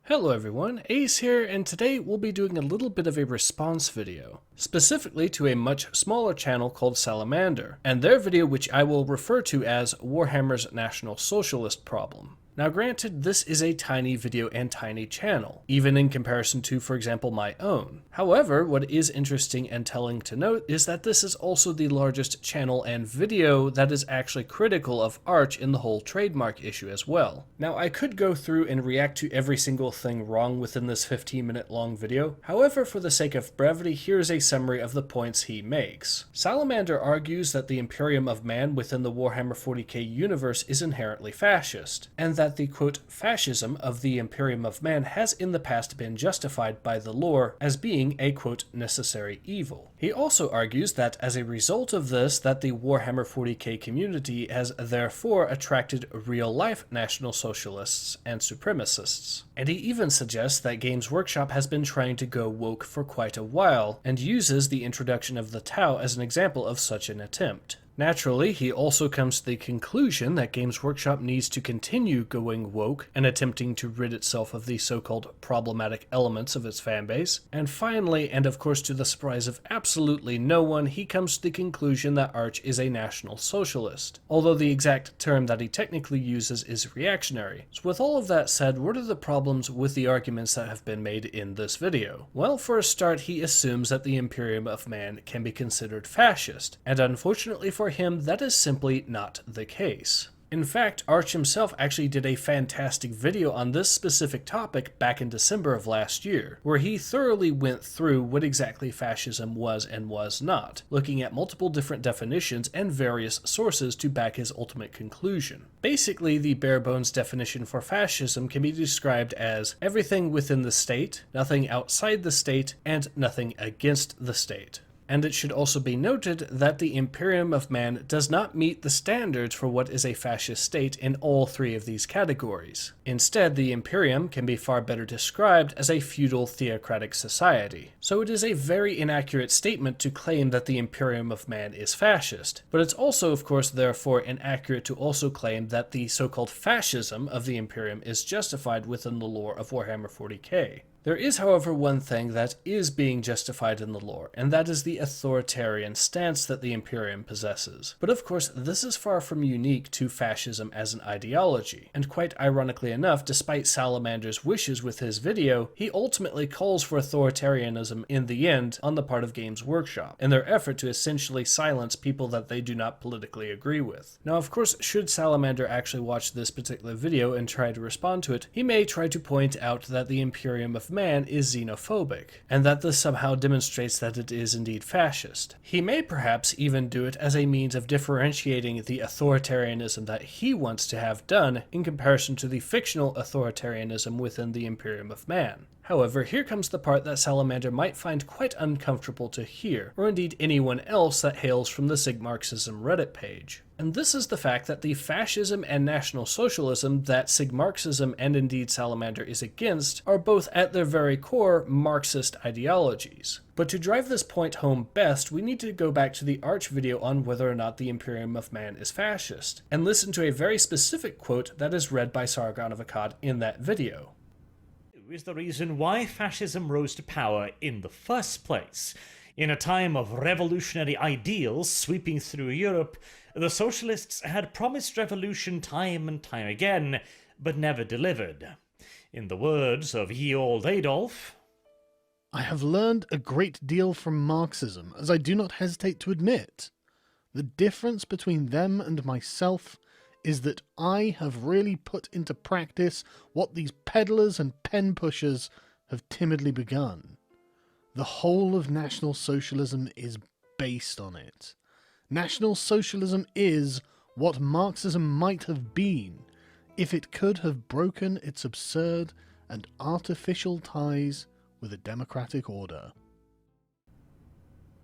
Hello everyone, Ace here, and today we'll be doing a little bit of a response video, specifically to a much smaller channel called Salamander, and their video which I will refer to as Warhammer's National Socialist Problem. Now granted, this is a tiny video and tiny channel, even in comparison to, for example, my own. However, what is interesting and telling to note is that this is also the largest channel and video that is actually critical of Arch in the whole trademark issue as well. Now I could go through and react to every single thing wrong within this 15-minute long video, however, for the sake of brevity, here's a summary of the points he makes. Salamander argues that the Imperium of Man within the Warhammer 40k universe is inherently fascist, and that the quote fascism of the Imperium of Man has in the past been justified by the lore as being a quote necessary evil. He also argues that as a result of this, that the Warhammer 40k community has therefore attracted real-life National Socialists and supremacists. And he even suggests that Games Workshop has been trying to go woke for quite a while, and uses the introduction of the Tau as an example of such an attempt. Naturally, he also comes to the conclusion that Games Workshop needs to continue going woke and attempting to rid itself of the so-called problematic elements of its fanbase. And finally, and of course to the surprise of absolutely no one, he comes to the conclusion that Arch is a National Socialist, although the exact term that he technically uses is reactionary. So with all of that said, what are the problems with the arguments that have been made in this video? Well, for a start, he assumes that the Imperium of Man can be considered fascist, and unfortunately for him, that is simply not the case. In fact, Arch himself actually did a fantastic video on this specific topic back in December of last year, where he thoroughly went through what exactly fascism was and was not, looking at multiple different definitions and various sources to back his ultimate conclusion. Basically, the bare-bones definition for fascism can be described as everything within the state, nothing outside the state, and nothing against the state. And it should also be noted that the Imperium of Man does not meet the standards for what is a fascist state in all three of these categories. Instead, the Imperium can be far better described as a feudal theocratic society. So it is a very inaccurate statement to claim that the Imperium of Man is fascist, but it's also, of course, therefore inaccurate to also claim that the so-called fascism of the Imperium is justified within the lore of Warhammer 40k. There is, however, one thing that is being justified in the lore, and that is the authoritarian stance that the Imperium possesses. But of course, this is far from unique to fascism as an ideology, and quite ironically enough, despite Salamander's wishes with his video, he ultimately calls for authoritarianism in the end on the part of Games Workshop, in their effort to essentially silence people that they do not politically agree with. Now, of course, should Salamander actually watch this particular video and try to respond to it, he may try to point out that the Imperium of Man is xenophobic, and that this somehow demonstrates that it is indeed fascist. He may perhaps even do it as a means of differentiating the authoritarianism that he wants to have done in comparison to the fictional authoritarianism within the Imperium of Man. However, here comes the part that Salamander might find quite uncomfortable to hear, or indeed anyone else that hails from the Sigmarxism Reddit page. And this is the fact that the fascism and National Socialism that Sigmarxism and indeed Salamander is against are both at their very core Marxist ideologies. But to drive this point home best, we need to go back to the Arch video on whether or not the Imperium of Man is fascist, and listen to a very specific quote that is read by Sargon of Akkad in that video. Is the reason why fascism rose to power in the first place. In a time of revolutionary ideals sweeping through Europe, the socialists had promised revolution time and time again, but never delivered. In the words of ye old Adolf, I have learned a great deal from Marxism, as I do not hesitate to admit. The difference between them and myself is that I have really put into practice what these peddlers and pen pushers have timidly begun. The whole of National Socialism is based on it. National Socialism is what Marxism might have been if it could have broken its absurd and artificial ties with a democratic order.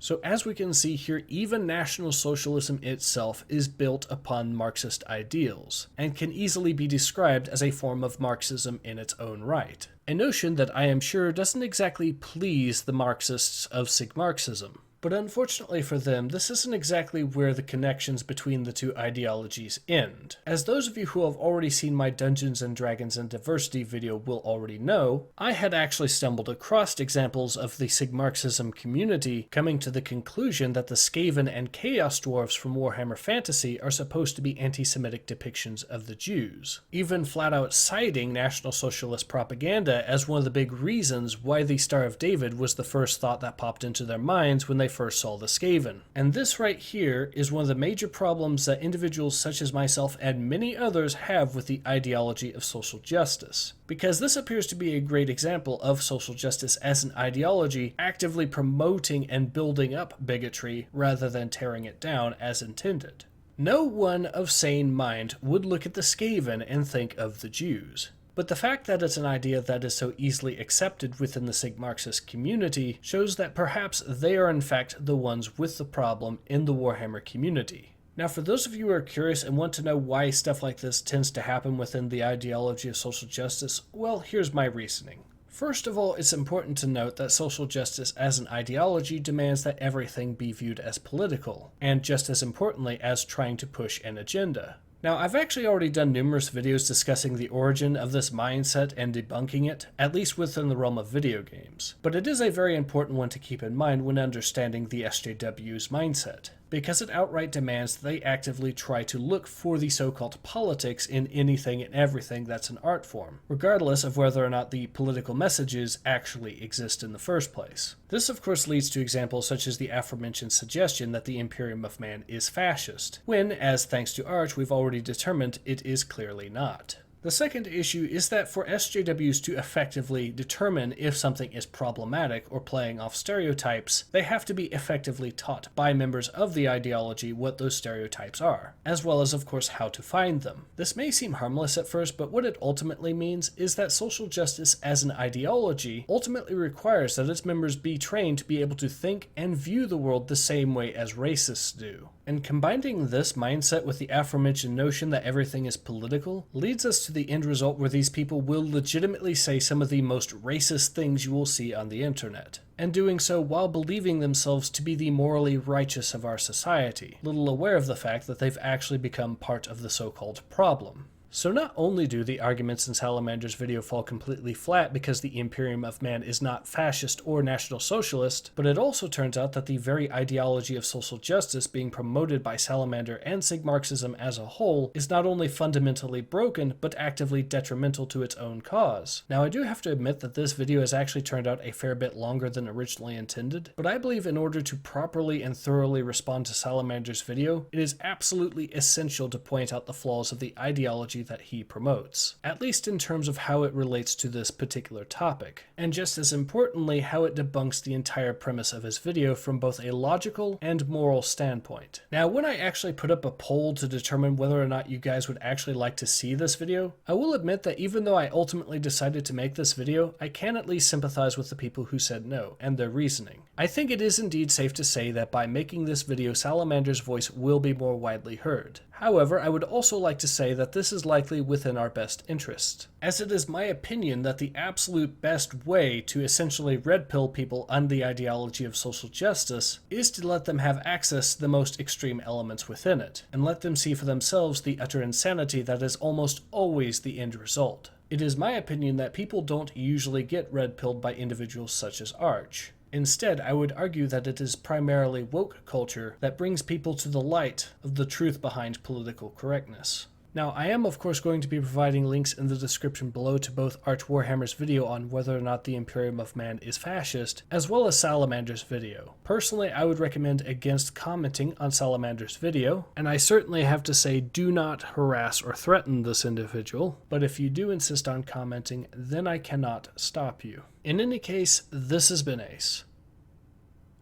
So as we can see here, even National Socialism itself is built upon Marxist ideals, and can easily be described as a form of Marxism in its own right. A notion that I am sure doesn't exactly please the Marxists of Sigmarxism. But unfortunately for them, this isn't exactly where the connections between the two ideologies end. As those of you who have already seen my Dungeons & Dragons and Diversity video will already know, I had actually stumbled across examples of the Sigmarxism community coming to the conclusion that the Skaven and Chaos Dwarfs from Warhammer Fantasy are supposed to be anti-Semitic depictions of the Jews, even flat out citing National Socialist propaganda as one of the big reasons why the Star of David was the first thought that popped into their minds when they first saw the Skaven. And this right here is one of the major problems that individuals such as myself and many others have with the ideology of social justice. Because this appears to be a great example of social justice as an ideology actively promoting and building up bigotry rather than tearing it down as intended. No one of sane mind would look at the Skaven and think of the Jews. But the fact that it's an idea that is so easily accepted within the Sigmarxist community shows that perhaps they are in fact the ones with the problem in the Warhammer community. Now, for those of you who are curious and want to know why stuff like this tends to happen within the ideology of social justice, well, here's my reasoning. First of all, it's important to note that social justice as an ideology demands that everything be viewed as political, and just as importantly as trying to push an agenda. Now, I've actually already done numerous videos discussing the origin of this mindset and debunking it, at least within the realm of video games. But it is a very important one to keep in mind when understanding the SJW's mindset, because it outright demands that they actively try to look for the so-called politics in anything and everything that's an art form, regardless of whether or not the political messages actually exist in the first place. This of course leads to examples such as the aforementioned suggestion that the Imperium of Man is fascist, when, as thanks to Arch, we've already determined it is clearly not. The second issue is that for SJWs to effectively determine if something is problematic or playing off stereotypes, they have to be effectively taught by members of the ideology what those stereotypes are, as well as of course how to find them. This may seem harmless at first, but what it ultimately means is that social justice as an ideology ultimately requires that its members be trained to be able to think and view the world the same way as racists do. And combining this mindset with the aforementioned notion that everything is political leads us to the end result where these people will legitimately say some of the most racist things you will see on the internet, and doing so while believing themselves to be the morally righteous of our society, little aware of the fact that they've actually become part of the so-called problem. So not only do the arguments in Salamander's video fall completely flat because the Imperium of Man is not fascist or National Socialist, but it also turns out that the very ideology of social justice being promoted by Salamander and Sigmarxism as a whole is not only fundamentally broken, but actively detrimental to its own cause. Now, I do have to admit that this video has actually turned out a fair bit longer than originally intended, but I believe in order to properly and thoroughly respond to Salamander's video, it is absolutely essential to point out the flaws of the ideology that he promotes, at least in terms of how it relates to this particular topic, and just as importantly how it debunks the entire premise of his video from both a logical and moral standpoint. Now, when I actually put up a poll to determine whether or not you guys would actually like to see this video, I will admit that even though I ultimately decided to make this video, I can at least sympathize with the people who said no, and their reasoning. I think it is indeed safe to say that by making this video, Salamander's voice will be more widely heard. However, I would also like to say that this is likely within our best interest, as it is my opinion that the absolute best way to essentially red pill people on the ideology of social justice is to let them have access to the most extreme elements within it, and let them see for themselves the utter insanity that is almost always the end result. It is my opinion that people don't usually get red pilled by individuals such as Arch. Instead, I would argue that it is primarily woke culture that brings people to the light of the truth behind political correctness. Now, I am of course going to be providing links in the description below to both Arch Warhammer's video on whether or not the Imperium of Man is fascist, as well as Salamander's video. Personally, I would recommend against commenting on Salamander's video, and I certainly have to say do not harass or threaten this individual, but if you do insist on commenting, then I cannot stop you. In any case, this has been Ace.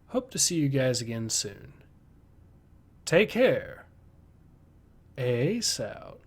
Hope to see you guys again soon. Take care. Ace out.